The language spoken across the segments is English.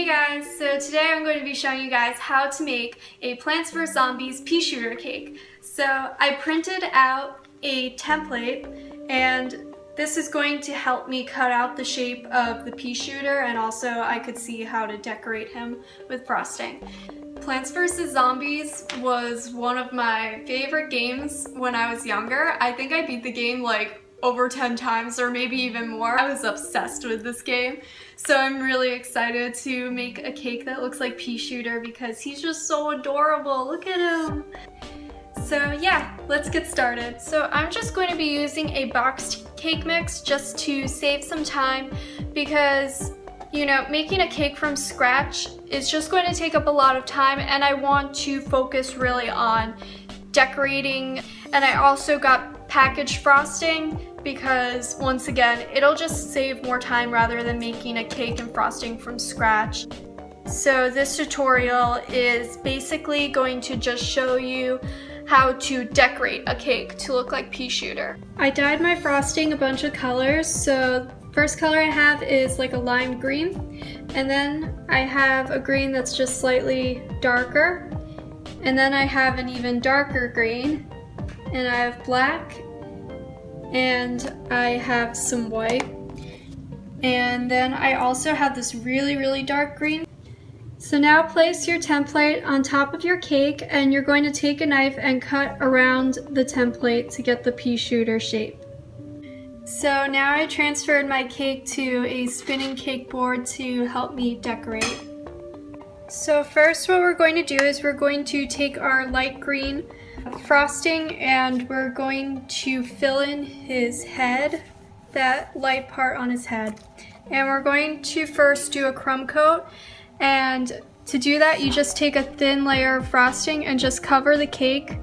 Hey guys, so today I'm going to be showing you guys how to make a Plants vs. Zombies Peashooter cake. So I printed out a template and this is going to help me cut out the shape of the Peashooter, and also I could see how to decorate him with frosting. Plants vs. Zombies was one of my favorite games when I was younger. I think I beat the game like over 10 times or maybe even more. I was obsessed with this game. So I'm really excited to make a cake that looks like Peashooter because he's just so adorable. Look at him. So yeah, let's get started. So I'm just going to be using a boxed cake mix just to save some time because, you know, making a cake from scratch is just going to take up a lot of time, and I want to focus really on decorating. And I also got packaged frosting because, once again, it'll just save more time rather than making a cake and frosting from scratch. So this tutorial is basically going to just show you how to decorate a cake to look like Peashooter. I dyed my frosting a bunch of colors. So first color I have is like a lime green, and then I have a green that's just slightly darker, and then I have an even darker green, and I have black, and I have some white, and then I also have this really dark green. So now place your template on top of your cake, and you're going to take a knife and cut around the template to get the Peashooter shape. So now I transferred my cake to a spinning cake board to help me decorate. So first what we're going to do is we're going to take our light green frosting and we're going to fill in his head, that light part on his head. And we're going to first do a crumb coat, and to do that you just take a thin layer of frosting and just cover the cake.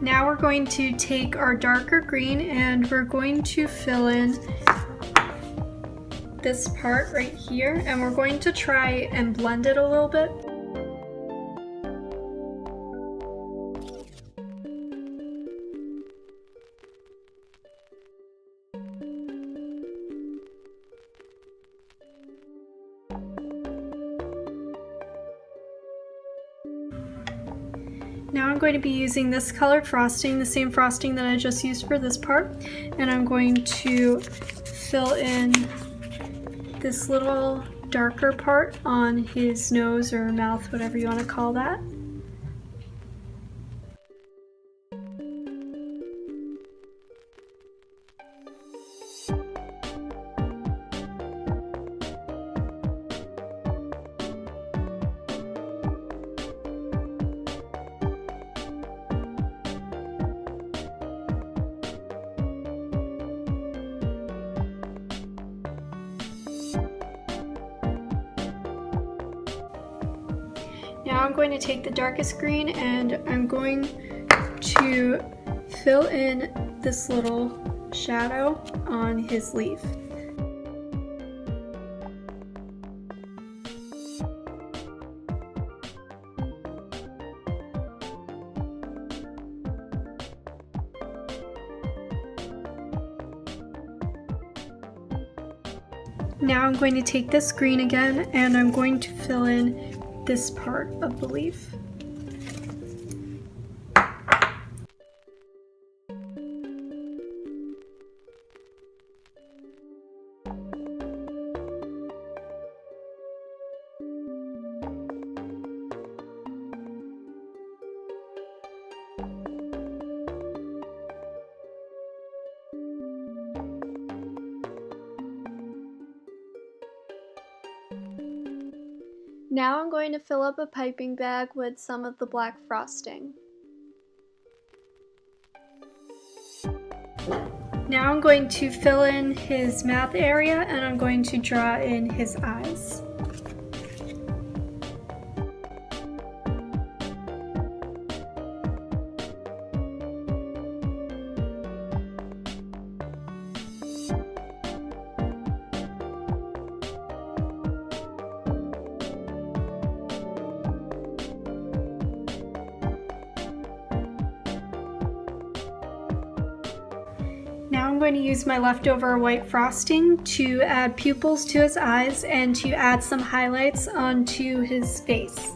Now we're going to take our darker green and we're going to fill in this part right here, and we're going to try and blend it a little bit. Now I'm going to be using this colored frosting, the same frosting that I just used for this part, and I'm going to fill in this little darker part on his nose or mouth, whatever you want to call that. Now I'm going to take the darkest green and I'm going to fill in this little shadow on his leaf. Now I'm going to take this green again and I'm going to fill in this part of the leaf. Now I'm going to fill up a piping bag with some of the black frosting. Now I'm going to fill in his mouth area and I'm going to draw in his eyes. Now I'm going to use my leftover white frosting to add pupils to his eyes and to add some highlights onto his face.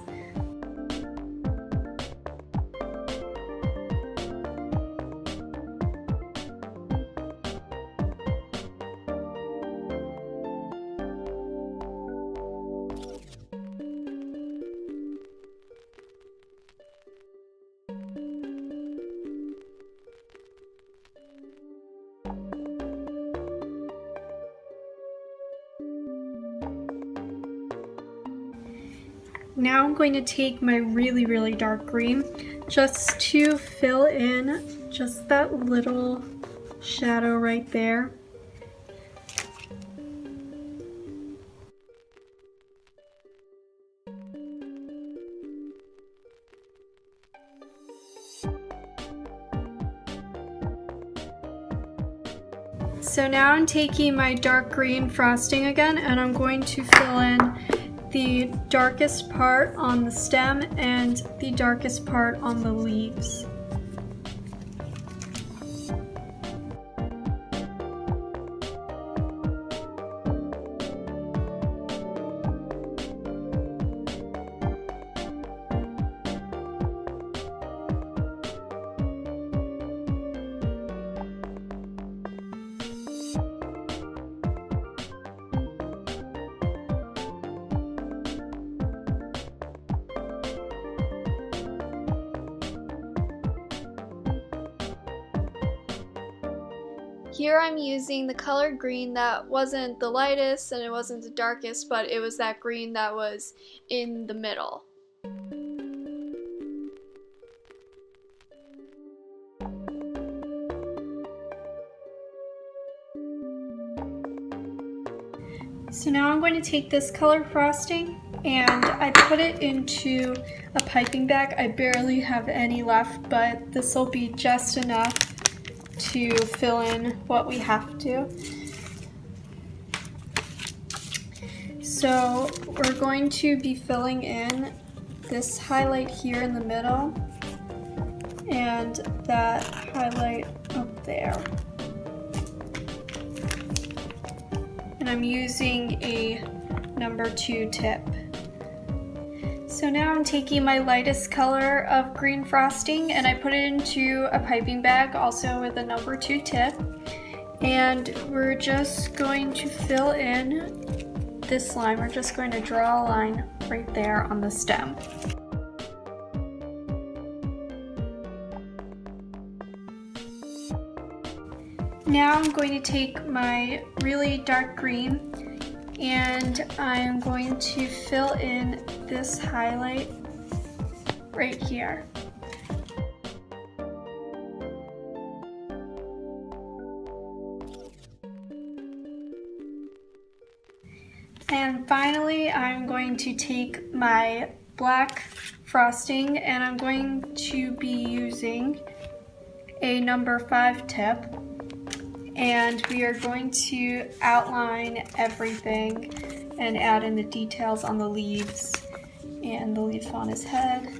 Now I'm going to take my really dark green just to fill in just that little shadow right there. So now I'm taking my dark green frosting again and I'm going to fill in the darkest part on the stem and the darkest part on the leaves. Here I'm using the color green that wasn't the lightest and it wasn't the darkest, but it was that green that was in the middle. So now I'm going to take this color frosting and I put it into a piping bag. I barely have any left, but this will be just enough to fill in what we have to. So we're going to be filling in this highlight here in the middle and that highlight up there. And I'm using a number 2 tip. So now I'm taking my lightest color of green frosting and I put it into a piping bag, also with a number 2 tip. And we're just going to fill in this line. We're just going to draw a line right there on the stem. Now I'm going to take my really dark green and I'm going to fill in this highlight right here. And finally, I'm going to take my black frosting and I'm going to be using a number 5 tip. And we are going to outline everything and add in the details on the leaves and the leaf on his head.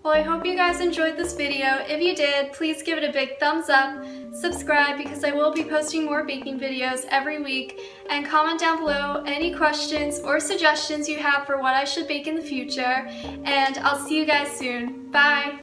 Well, I hope you guys enjoyed this video. If you did, please give it a big thumbs up, subscribe because I will be posting more baking videos every week, and comment down below any questions or suggestions you have for what I should bake in the future, and I'll see you guys soon. Bye!